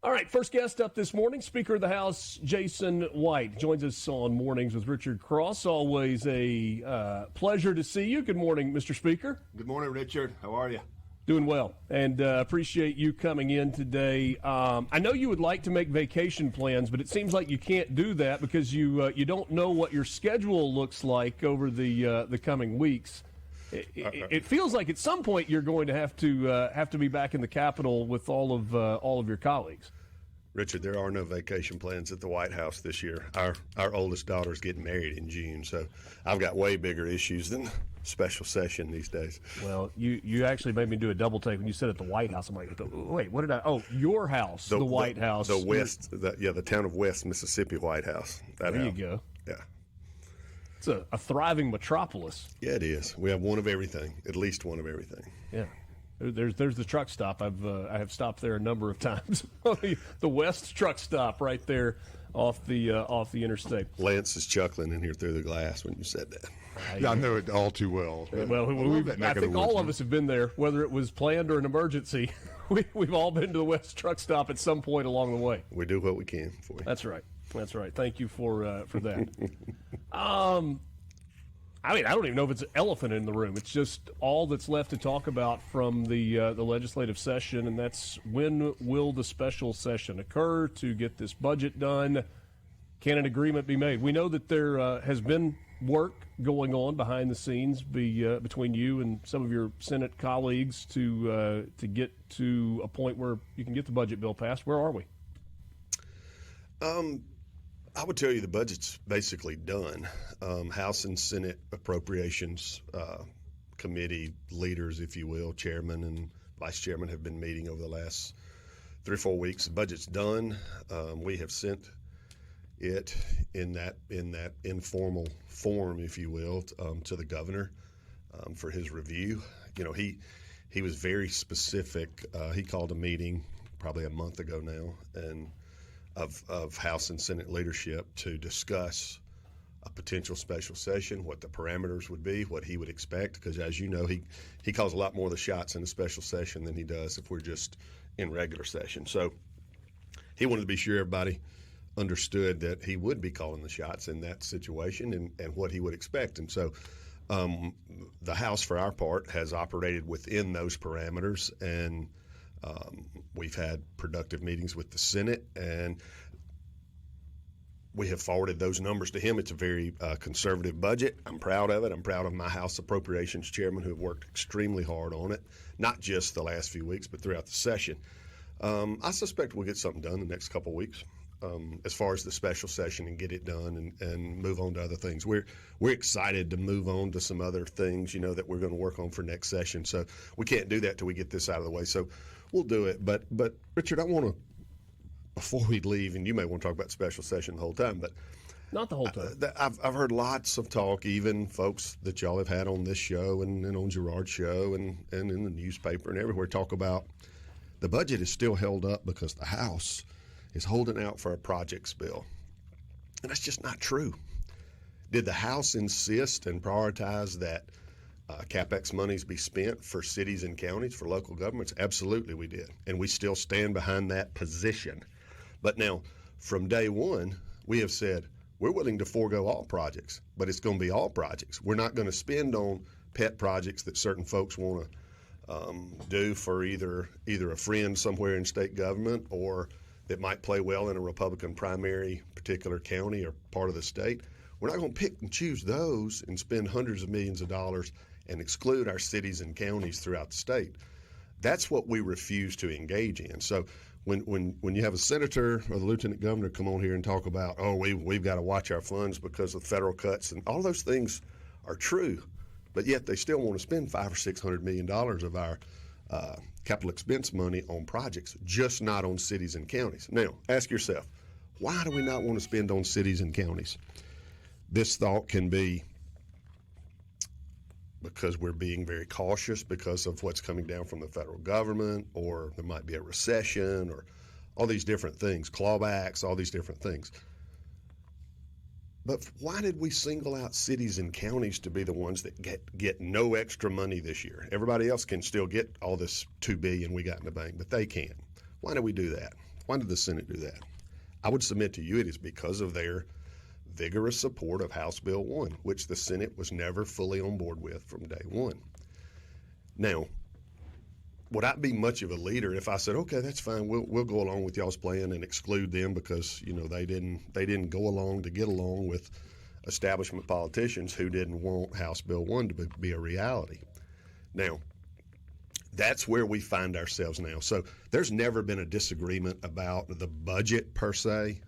All right, first guest up this morning, Speaker of the House Jason White joins us on Mornings with Richard Cross. Always a pleasure to see you. Good morning, Mr. Speaker. Good morning, Richard. How are you? Doing well, and appreciate you coming in today. I know you would like to make vacation plans, but it seems like you can't do that because you don't know what your schedule looks like over the coming weeks. It feels like at some point you're going to have to be back in the Capitol with all of your colleagues. Richard, there are no vacation plans at the White House this year. Our oldest daughter's getting married in June, so I've got way bigger issues than special session these days. Well, you actually made me do a double take when you said at the White House. I'm like, wait, what did I? Oh, your house, the White House, the town of West Mississippi White House. There you go. Yeah. It's a thriving metropolis. Yeah, it is. We have one of everything, at least one of everything. Yeah. There's the truck stop. I have stopped there a number of times. The West truck stop right there off the interstate. Lance is chuckling in here through the glass when you said that. Yeah, I know it all too well. Well, I think all of us have been there, whether it was planned or an emergency. We've all been to the West truck stop at some point along the way. We do what we can for you. That's right. Thank you for that. I don't even know if it's an elephant in the room. It's just all that's left to talk about from the legislative session, and that's when will the special session occur to get this budget done? Can an agreement be made? We know that there has been work going on behind the scenes between you and some of your Senate colleagues to get to a point where you can get the budget bill passed. Where are we? I would tell you the budget's basically done. House and Senate Appropriations Committee leaders, if you will, chairman and vice chairman, have been meeting over the last 3 or 4 weeks. The budget's done. We have sent it in that informal form, if you will, to the governor for his review. You know, he was very specific. He called a meeting probably a month ago now, and of House and Senate leadership to discuss a potential special session, what the parameters would be, what he would expect, because as you know, he calls a lot more of the shots in a special session than he does if we're just in regular session. So he wanted to be sure everybody understood that he would be calling the shots in that situation and what he would expect. And so the House, for our part, has operated within those parameters, and we've had productive meetings with the Senate, and we have forwarded those numbers to him. It's a very conservative budget. I'm proud of it. I'm proud of my House Appropriations Chairman who have worked extremely hard on it, not just the last few weeks, but throughout the session. I suspect we'll get something done in the next couple of weeks as far as the special session and get it done and move on to other things. We're excited to move on to some other things, that we're going to work on for next session. So we can't do that till we get this out of the way. So we'll do it. But Richard, I want to, before we leave, and you may want to talk about special session the whole time, but not the whole time. I've heard lots of talk, even folks that y'all have had on this show and on Gerard's show and in the newspaper and everywhere, talk about the budget is still held up because the House is holding out for a projects bill. And that's just not true. Did the House insist and prioritize that CapEx monies be spent for cities and counties, for local governments? Absolutely we did. And we still stand behind that position. But now, from day one, we have said we're willing to forego all projects, but it's going to be all projects. We're not going to spend on pet projects that certain folks want to do for either a friend somewhere in state government or that might play well in a Republican primary particular county or part of the state. We're not going to pick and choose those and spend hundreds of millions of dollars and exclude our cities and counties throughout the state. That's what we refuse to engage in. So when you have a senator or the lieutenant governor come on here and talk about, we've got to watch our funds because of federal cuts, and all those things are true, but yet they still want to spend $500 or $600 million of our capital expense money on projects, just not on cities and counties. Now, ask yourself, why do we not want to spend on cities and counties? This thought can be because we're being very cautious because of what's coming down from the federal government, or there might be a recession, or all these different things, clawbacks, all these different things. But why did we single out cities and counties to be the ones that get no extra money this year? Everybody else can still get all this $2 billion we got in the bank, but they can't. Why do we do that? Why did the Senate do that? I would submit to you it is because of their vigorous support of House Bill 1, which the Senate was never fully on board with from day one. Now, would I be much of a leader if I said, okay, that's fine, we'll go along with y'all's plan and exclude them because they didn't go along to get along with establishment politicians who didn't want House Bill 1 to be a reality. Now, that's where we find ourselves now. So there's never been a disagreement about the budget per se.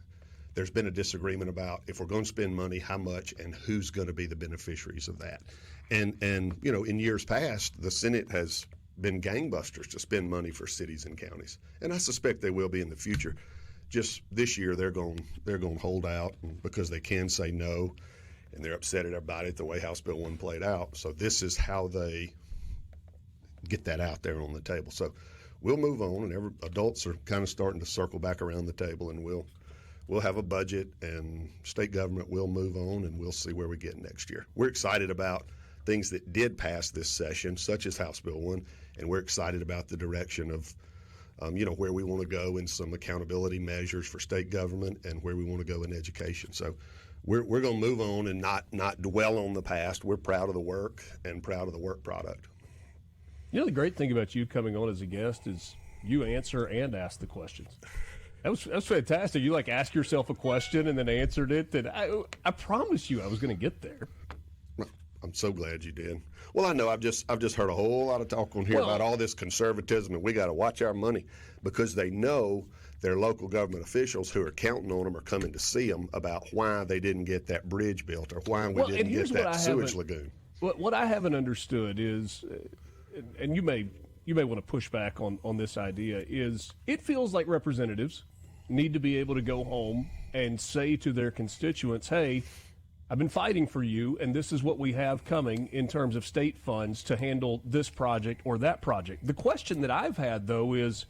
There's been a disagreement about if we're going to spend money, how much, and who's going to be the beneficiaries of that. And in years past, the Senate has been gangbusters to spend money for cities and counties, and I suspect they will be in the future. Just this year, they're going to hold out because they can say no, and they're upset about it the way House Bill 1 played out. So this is how they get that out there on the table. So we'll move on, and adults are kind of starting to circle back around the table, and we'll have a budget, and state government will move on, and we'll see where we get next year. We're excited about things that did pass this session, such as House Bill 1, and we're excited about the direction of where we want to go in some accountability measures for state government and where we want to go in education. So we're going to move on and not dwell on the past. We're proud of the work and proud of the work product. The great thing about you coming on as a guest is you answer and ask the questions. That was fantastic. You ask yourself a question and then answered it. And I promised you I was going to get there. I'm so glad you did. Well, I know I've just heard a whole lot of talk on here about all this conservatism, and we got to watch our money because they know their local government officials who are counting on them are coming to see them about why they didn't get that bridge built or why we didn't get that sewage lagoon. What I haven't understood is, and you may want to push back on this idea, is it feels like representatives need to be able to go home and say to their constituents, hey, I've been fighting for you, and this is what we have coming in terms of state funds to handle this project or that project. The question that I've had, though, is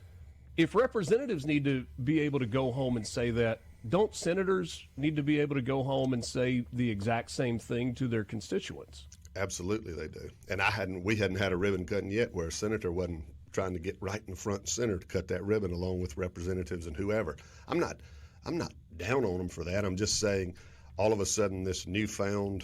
if representatives need to be able to go home and say that, don't senators need to be able to go home and say the exact same thing to their constituents? Absolutely they do. And we hadn't had a ribbon cutting yet where a senator wasn't trying to get right in the front and center to cut that ribbon along with representatives and whoever. I'm not down on them for that. I'm just saying all of a sudden this newfound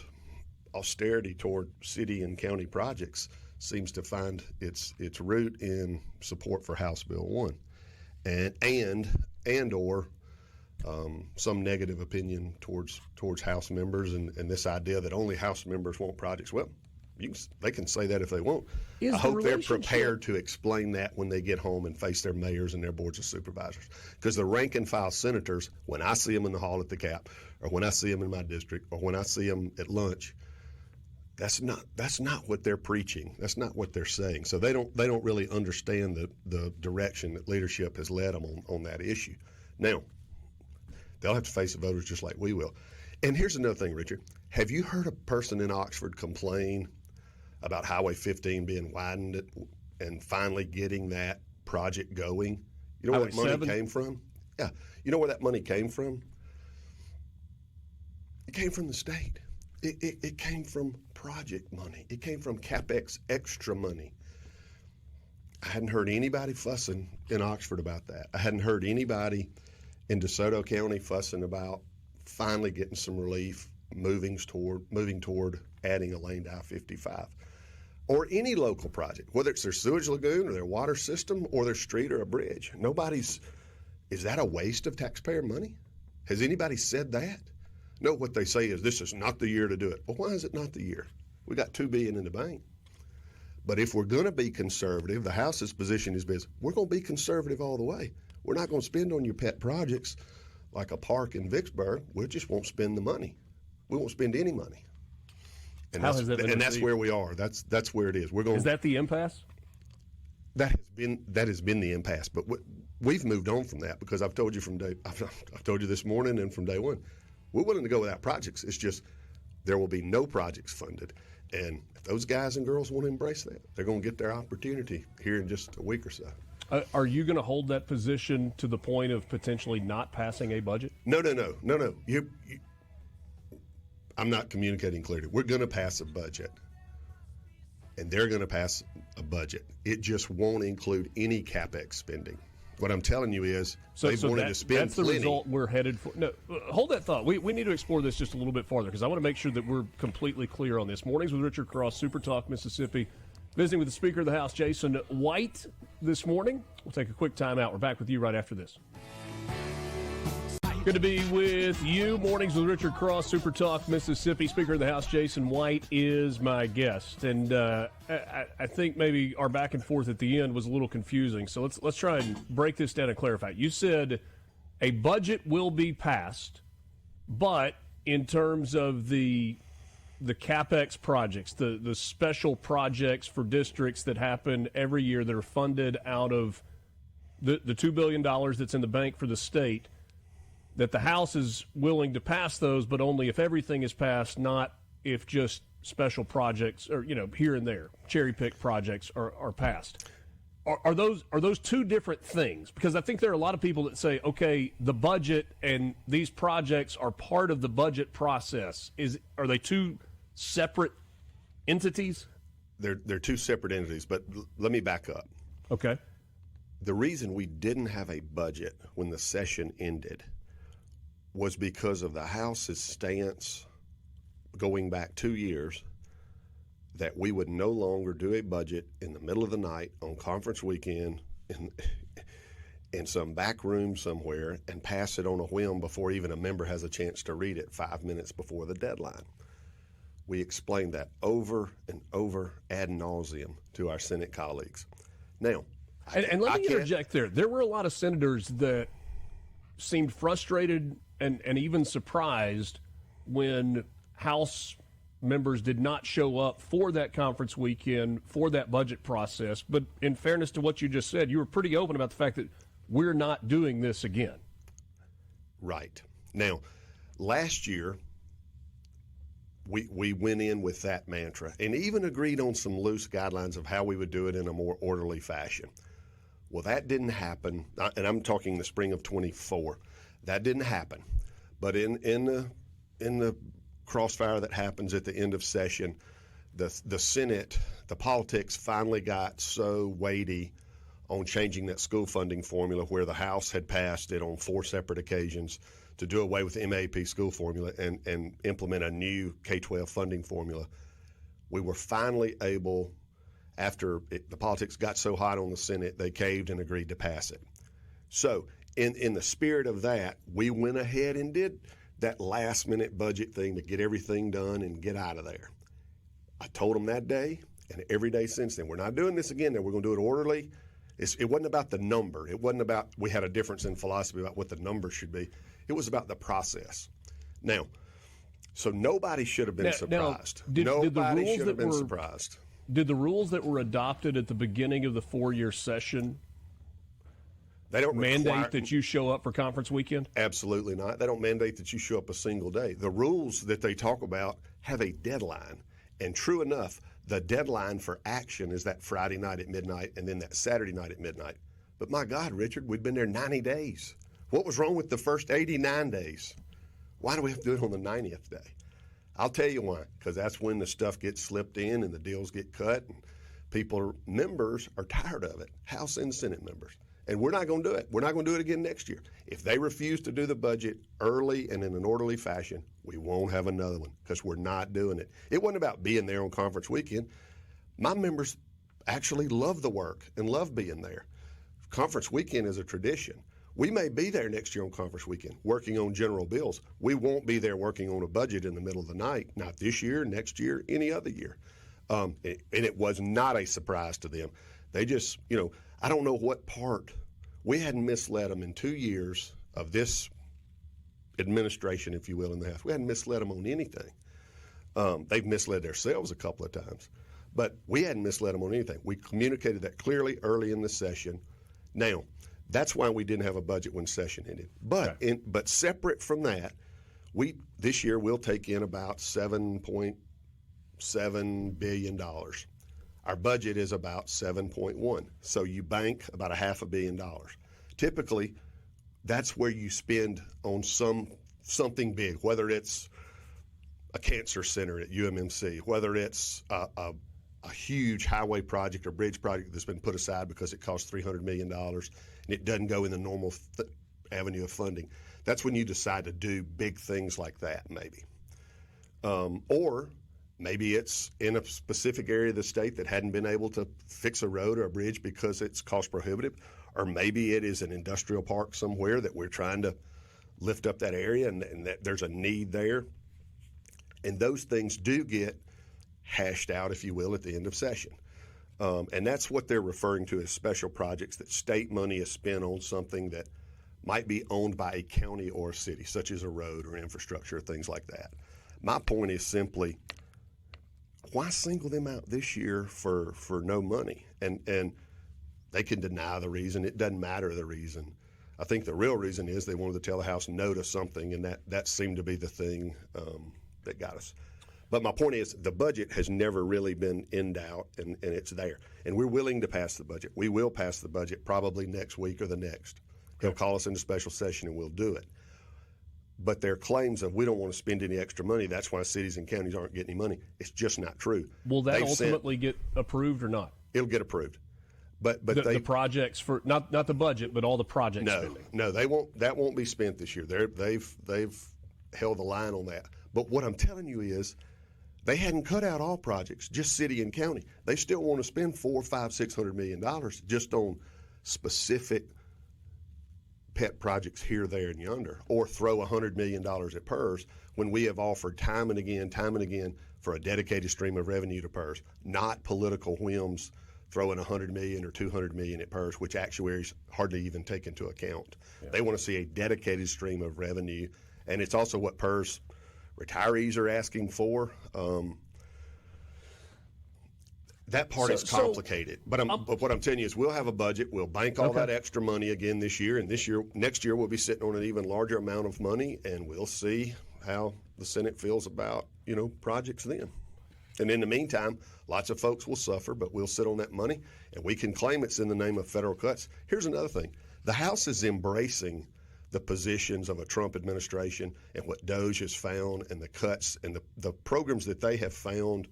austerity toward city and county projects seems to find its root in support for House Bill 1 and or some negative opinion towards House members and this idea that only House members want projects. Well, they can say that if they want. I hope they're prepared to explain that when they get home and face their mayors and their boards of supervisors. Because the rank and file senators, when I see them in the hall at the CAP, or when I see them in my district, or when I see them at lunch, that's not what they're preaching. That's not what they're saying. So they don't really understand the direction that leadership has led them on that issue. Now, they'll have to face the voters just like we will. And here's another thing, Richard. Have you heard a person in Oxford complain about Highway 15 being widened and finally getting that project going? You know where that money came from? Yeah. You know where that money came from? It came from the state. It came from project money. It came from CapEx extra money. I hadn't heard anybody fussing in Oxford about that. I hadn't heard anybody in DeSoto County fussing about finally getting some relief, moving toward adding a lane to I-55. Or any local project, whether it's their sewage lagoon or their water system or their street or a bridge. Is that a waste of taxpayer money? Has anybody said that? No, what they say is this is not the year to do it. Well, why is it not the year? We got $2 billion in the bank. But if we're going to be conservative, the House's position is we're going to be conservative all the way. We're not going to spend on your pet projects like a park in Vicksburg. We just won't spend the money. We won't spend any money. And that's where we are. That's where it is. Is that the impasse? That has been the impasse. But we've moved on from that because I've told you I've told you this morning and from day one, we're willing to go without projects. It's just there will be no projects funded. And if those guys and girls want to embrace that, they're going to get their opportunity here in just a week or so. Are you going to hold that position to the point of potentially not passing a budget? No. I'm not communicating clearly. We're going to pass a budget, and they're going to pass a budget. It just won't include any CapEx spending. What I'm telling you is So they wanted to spend that's the plenty. result we're headed for. No, hold that thought. We need to explore this just a little bit farther because I want to make sure that we're completely clear on this. Mornings with Richard Cross, Super Talk, Mississippi. Visiting with the Speaker of the House, Jason White, this morning. We'll take a quick time out. We're back with you right after this. Good to be with you. Mornings with Richard Cross, Super Talk, Mississippi. Speaker of the House, Jason White, is my guest. And I think maybe our back and forth at the end was a little confusing. So let's try and break this down and clarify. You said a budget will be passed, but in terms of the CapEx projects, the special projects for districts that happen every year that are funded out of the $2 billion that's in the bank for the state, that the House is willing to pass those, but only if everything is passed, not if just special projects or, here and there, cherry-picked projects are passed. Are those two different things? Because I think there are a lot of people that say, okay, the budget and these projects are part of the budget process. Are they two separate entities? They're two separate entities, but let me back up. Okay. The reason we didn't have a budget when the session ended was because of the House's stance going back 2 years that we would no longer do a budget in the middle of the night on conference weekend in some back room somewhere and pass it on a whim before even a member has a chance to read it 5 minutes before the deadline. We explained that over and over ad nauseum to our Senate colleagues. Now, and let me interject there. There were a lot of senators that seemed frustrated and even surprised when House members did not show up for that conference weekend, for that budget process. But in fairness to what you just said, you were pretty open about the fact that we're not doing this again. Right. Now, last year, we went in with that mantra and even agreed on some loose guidelines of how we would do it in a more orderly fashion. Well, that didn't happen, and I'm talking the spring of 24. That didn't happen. But in the crossfire that happens at the end of session, the Senate, the politics finally got so weighty on changing that school funding formula where the House had passed it on 4 separate occasions to do away with the MAP school formula and implement a new K-12 funding formula. We were finally able, after the politics got so hot on the Senate, they caved and agreed to pass it. So in the spirit of that, we went ahead and did that last-minute budget thing to get everything done and get out of there. I told them that day and every day since then, we're not doing this again. We're going to do it orderly. It wasn't about the number. It wasn't about we had a difference in philosophy about what the number should be. It was about the process. Now, so nobody should have been surprised. Nobody should have been surprised. Did the rules that were adopted at the beginning of the 4-year session they don't mandate that you show up for conference weekend? Absolutely not. They don't mandate that you show up a single day. The rules that they talk about have a deadline. And true enough, the deadline for action is that Friday night at midnight and then that Saturday night at midnight. But my God, Richard, we've been there 90 days. What was wrong with the first 89 days? Why do we have to do it on the 90th day? I'll tell you why, because that's when the stuff gets slipped in and the deals get cut and members are tired of it, House and Senate members. And we're not going to do it. We're not going to do it again next year. If they refuse to do the budget early and in an orderly fashion, we won't have another one because we're not doing it. It wasn't about being there on conference weekend. My members actually love the work and love being there. Conference weekend is a tradition. We may be there next year on conference weekend working on general bills. We won't be there working on a budget in the middle of the night, not this year, next year, any other year. And it was not a surprise to them. They just, I don't know what part. We hadn't misled them in 2 years of this administration, if you will, in the House. We hadn't misled them on anything. They've misled themselves a couple of times. But we hadn't misled them on anything. We communicated that clearly early in the session. Now, that's why we didn't have a budget when session ended. But but separate from that, this year we'll take in about $7.7 billion. Our budget is about 7.1. So you bank about $500 million. Typically, that's where you spend on something big, whether it's a cancer center at UMMC, whether it's a huge highway project or bridge project that's been put aside because it costs $300 million. and it doesn't go in the normal avenue of funding. That's when you decide to do big things like that, maybe. Or maybe it's in a specific area of the state that hadn't been able to fix a road or a bridge because it's cost prohibitive. Or maybe it is an industrial park somewhere that we're trying to lift up that area and that there's a need there. And those things do get hashed out, if you will, at the end of session. And that's what they're referring to as special projects, that state money is spent on something that might be owned by a county or a city, such as a road or infrastructure or things like that. My point is simply, why single them out this year for no money? And they can deny the reason. It doesn't matter the reason. I think the real reason is they wanted to tell the House no to something, and that seemed to be the thing that got us. But my point is, the budget has never really been in doubt, and it's there. And we're willing to pass the budget. We will pass the budget probably next week or the next. He'll call us into special session, and we'll do it. But their claims of we don't want to spend any extra money, that's why cities and counties aren't getting any money, it's just not true. Will that ultimately get approved or not? It'll get approved. But the projects for not the budget, but all the project spending. No, they won't. That won't be spent this year. They've held the line on that. But what I'm telling you is, they hadn't cut out all projects, just city and county. They still want to spend $400, $500, $600 million just on specific pet projects here, there, and yonder, or throw $100 million at PERS when we have offered time and again for a dedicated stream of revenue to PERS, not political whims throwing $100 million or $200 million at PERS, which actuaries hardly even take into account. Yeah. They want to see a dedicated stream of revenue, and it's also what PERS retirees are asking for. That part is complicated, but what I'm telling you is we'll have a budget. We'll bank all that extra money again this year, and next year we'll be sitting on an even larger amount of money, and we'll see how the Senate feels about projects then. And in the meantime, lots of folks will suffer, but we'll sit on that money, and we can claim it's in the name of federal cuts. Here's another thing. The House is embracing the positions of a Trump administration and what DOJ has found and the cuts and the programs that they have found,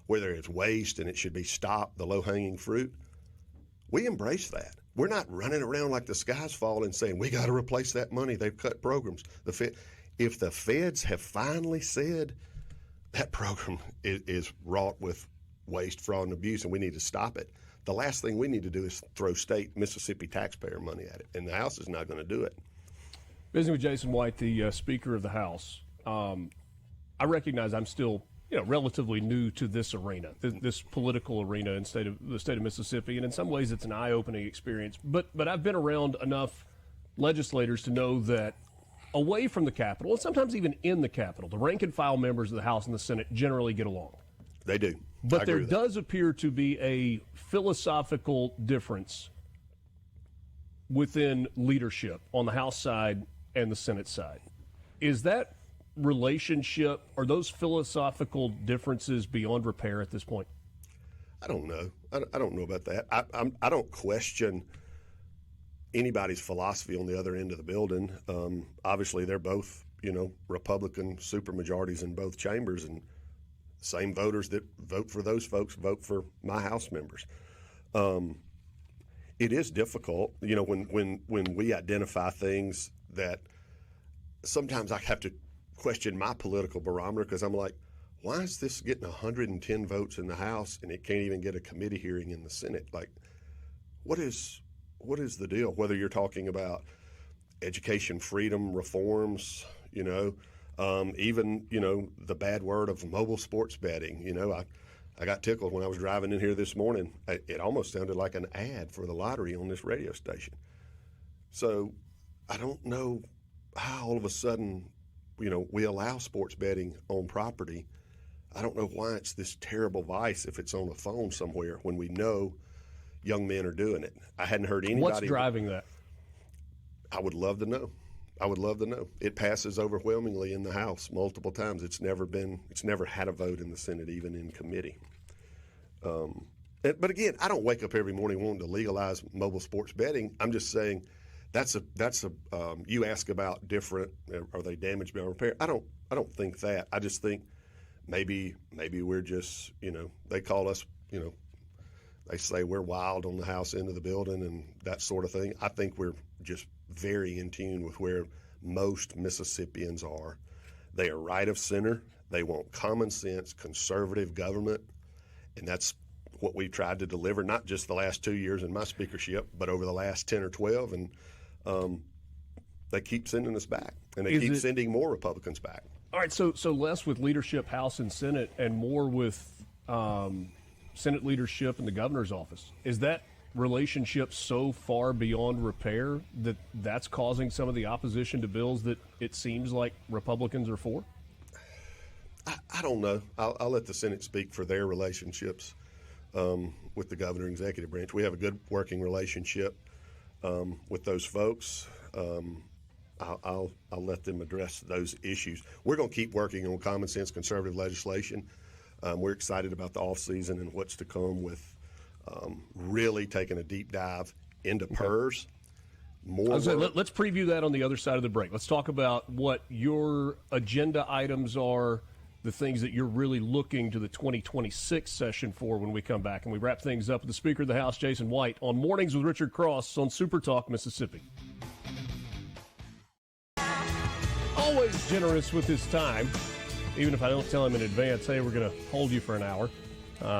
whether it's waste and it should be stopped, the low-hanging fruit. We embrace that. We're not running around like the sky's falling saying, we got to replace that money. They've cut programs. If the feds have finally said that program is wrought with waste, fraud, and abuse, and we need to stop it, the last thing we need to do is throw state Mississippi taxpayer money at it, and the House is not going to do it. Visiting with Jason White, the Speaker of the House. I recognize I'm still relatively new to this arena, this political arena in the state of Mississippi, and in some ways it's an eye-opening experience. But I've been around enough legislators to know that away from the Capitol, and sometimes even in the Capitol, the rank-and-file members of the House and the Senate generally get along. They do. But there does appear to be a philosophical difference within leadership on the House side and the Senate side. Is that relationship, are those philosophical differences beyond repair at this point? I don't know. I don't know about that. I don't question anybody's philosophy on the other end of the building. Obviously, they're both, Republican supermajorities in both chambers, and same voters that vote for those folks vote for my House members. It is difficult, when we identify things that sometimes I have to question my political barometer, because I'm like, why is this getting 110 votes in the House and it can't even get a committee hearing in the Senate? Like, what is the deal? Whether you're talking about education freedom reforms, even, the bad word of mobile sports betting. I got tickled when I was driving in here this morning. It almost sounded like an ad for the lottery on this radio station. So I don't know how all of a sudden, we allow sports betting on property. I don't know why it's this terrible vice if it's on a phone somewhere when we know young men are doing it. I hadn't heard anybody. What's driving that? I would love to know. It passes overwhelmingly in the House multiple times. It's never had a vote in the Senate, even in committee. But again, I don't wake up every morning wanting to legalize mobile sports betting. I'm just saying that's a you ask about different, are they damaged beyond repair? I don't think that. I just think maybe we're just, they call us, they say we're wild on the House end of the building and that sort of thing. I think we're just very in tune with where most Mississippians are. They are right of center. They want common sense, conservative government, and that's what we've tried to deliver, not just the last 2 years in my speakership, but over the last 10 or 12, and they keep sending us back, and they keep sending more Republicans back. All right, so less with leadership, House and Senate, and more with Senate leadership and the governor's office. Is that relationship so far beyond repair that that's causing some of the opposition to bills that it seems like Republicans are for? I don't know. I'll let the Senate speak for their relationships with the governor and executive branch. We have a good working relationship with those folks. I'll let them address those issues. We're going to keep working on common sense conservative legislation. We're excited about the off season and what's to come with really taking a deep dive into PERS. Let's preview that on the other side of the break. Let's talk about what your agenda items are, the things that you're really looking to the 2026 session for when we come back. And we wrap things up with the Speaker of the House, Jason White, on Mornings with Richard Cross on SuperTalk, Mississippi. Always generous with his time, even if I don't tell him in advance, hey, we're going to hold you for an hour.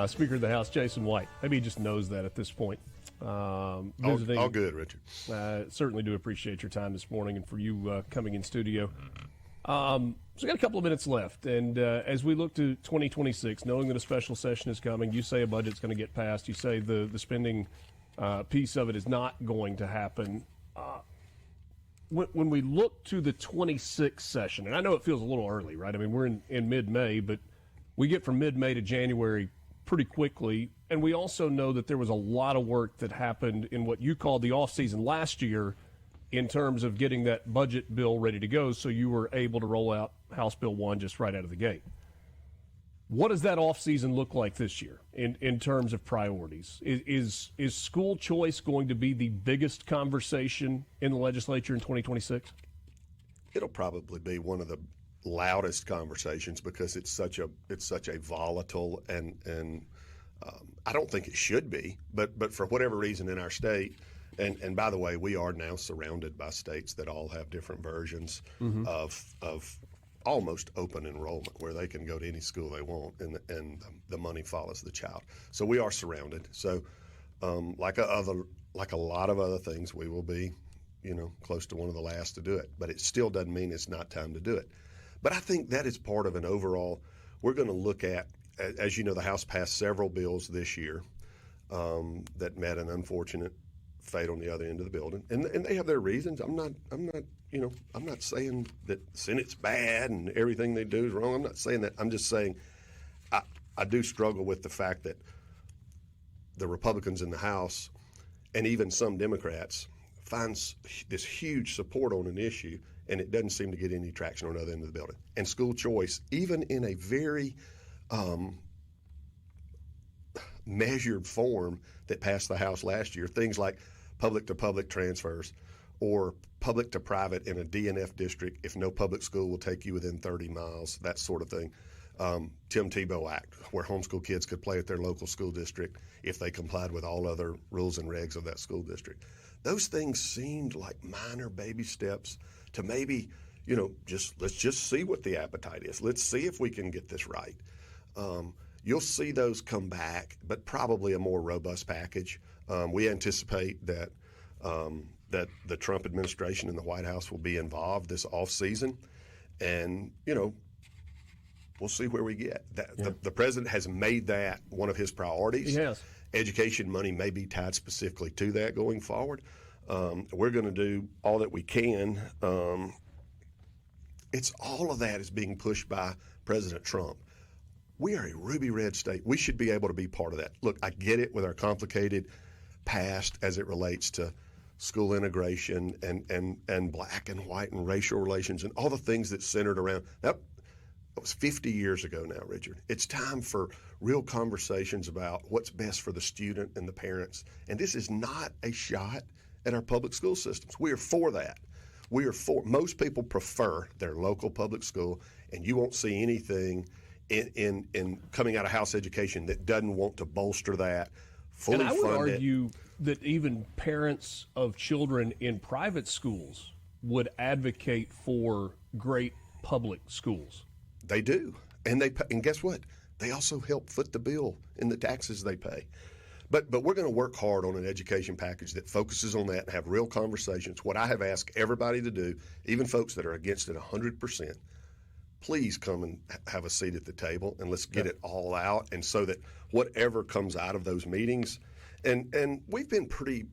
Speaker of the House, Jason White. Maybe he just knows that at this point. Visiting. All good, Richard. Certainly do appreciate your time this morning and for you coming in studio. So we got a couple of minutes left, and as we look to 2026, knowing that a special session is coming, you say a budget's going to get passed. You say the spending piece of it is not going to happen. When we look to the 26 session, and I know it feels a little early, right? I mean, we're in mid-May, but we get from mid-May to January pretty quickly, and we also know that there was a lot of work that happened in what you called the off-season last year in terms of getting that budget bill ready to go, so you were able to roll out House Bill 1 just right out of the gate. What does that off-season look like this year in terms of priorities? Is school choice going to be the biggest conversation in the legislature in 2026? It'll probably be one of the loudest conversations because it's such a volatile and I don't think it should be, but for whatever reason in our state, and by the way, we are now surrounded by states that all have different versions of almost open enrollment where they can go to any school they want and the money follows the child. So we are surrounded. So like a lot of other things, we will be, close to one of the last to do it. But it still doesn't mean it's not time to do it. But I think that is part of an overall. We're going to look at, as you know, the House passed several bills this year that met an unfortunate fate on the other end of the building, and they have their reasons. I'm not saying that the Senate's bad and everything they do is wrong. I'm not saying that. I'm just saying I do struggle with the fact that the Republicans in the House and even some Democrats finds this huge support on an issue, and it doesn't seem to get any traction on the other end of the building. And school choice, even in a very measured form that passed the House last year, things like public-to-public transfers or public-to-private in a DNF district if no public school will take you within 30 miles, that sort of thing. Tim Tebow Act, where homeschool kids could play at their local school district if they complied with all other rules and regs of that school district. Those things seemed like minor baby steps to maybe, let's just see what the appetite is. Let's see if we can get this right. You'll see those come back, but probably a more robust package. We anticipate that the Trump administration and the White House will be involved this off season, and we'll see where we get. The president has made that one of his priorities. He has. Education money may be tied specifically to that going forward. We're going to do all that we can. It's all of that is being pushed by President Trump. We are a ruby red state. We should be able to be part of that. Look, I get it with our complicated past as it relates to school integration and black and white and racial relations and all the things that centered around that. It was 50 years ago now, Richard. It's time for real conversations about what's best for the student and the parents. And this is not a shot at our public school systems. We are for that. Most people prefer their local public school, and you won't see anything in coming out of House education that doesn't want to bolster that fully And I would fund it. argue that even parents of children in private schools would advocate for great public schools. They do, and and guess what? They also help foot the bill in the taxes they pay. But we're going to work hard on an education package that focuses on that and have real conversations. What I have asked everybody to do, even folks that are against it 100%, please come and have a seat at the table and let's get it all out. And so that whatever comes out of those meetings, and we've been pretty,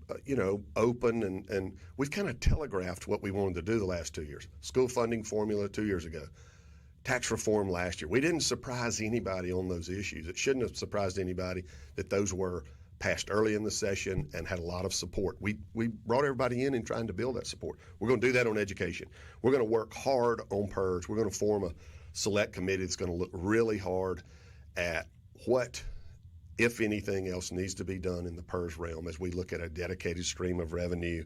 open and we've kind of telegraphed what we wanted to do the last 2 years. School funding formula 2 years ago. Tax reform last year. We didn't surprise anybody on those issues. It shouldn't have surprised anybody that those were passed early in the session and had a lot of support. We brought everybody in and trying to build that support. We're going to do that on education. We're going to work hard on PERS. We're going to form a select committee that's going to look really hard at what, if anything else, needs to be done in the PERS realm as we look at a dedicated stream of revenue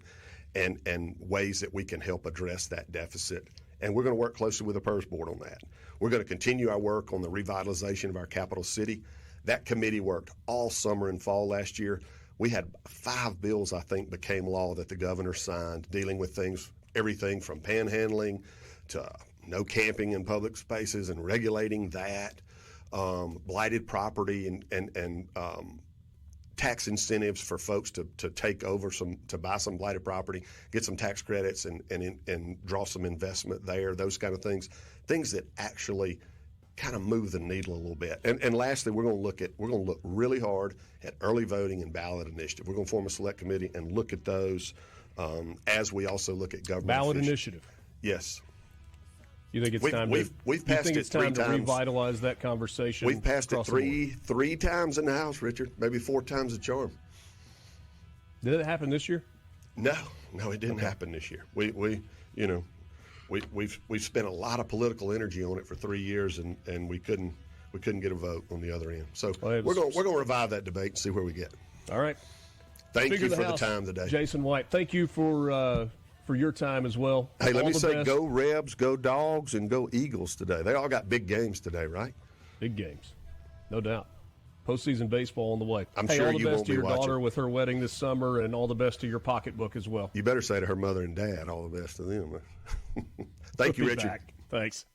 and ways that we can help address that deficit. And we're going to work closely with the PERS board on that. We're going to continue our work on the revitalization of our capital city. That committee worked all summer and fall last year. We had 5 bills, I think, became law that the governor signed dealing with things, everything from panhandling to no camping in public spaces and regulating that, blighted property and tax incentives for folks to take over to buy some blighted property, get some tax credits and draw some investment there, those kind of things that actually kind of move the needle a little bit. And lastly, we're going to look really hard at early voting and ballot initiative. We're going to form a select committee and look at those as we also look at government Ballot efficiency. initiative. Yes. You think it's time we've passed it 3 to times. revitalize that conversation? We've passed it across the board? three times in the House, Richard. Maybe 4 times the charm. Did it happen this year? No, it didn't happen this year. We've spent a lot of political energy on it for 3 years, and we couldn't get a vote on the other end. So we're going to revive that debate and see where we get. All right. Thank Speaker you of for House, the time today, Jason White. Thank you for your time as well. Hey, let All me the say, best. go Rebs, go Dogs, and go Eagles today. They all got big games today, right? Big games, no doubt. Postseason baseball on the way. I'm hey, sure all the you best won't to be your watching. daughter with her wedding this summer, and all the best to your pocketbook as well. You better say to her mother and dad all the best to them. Thank you, We'll be Richard. back. Thanks.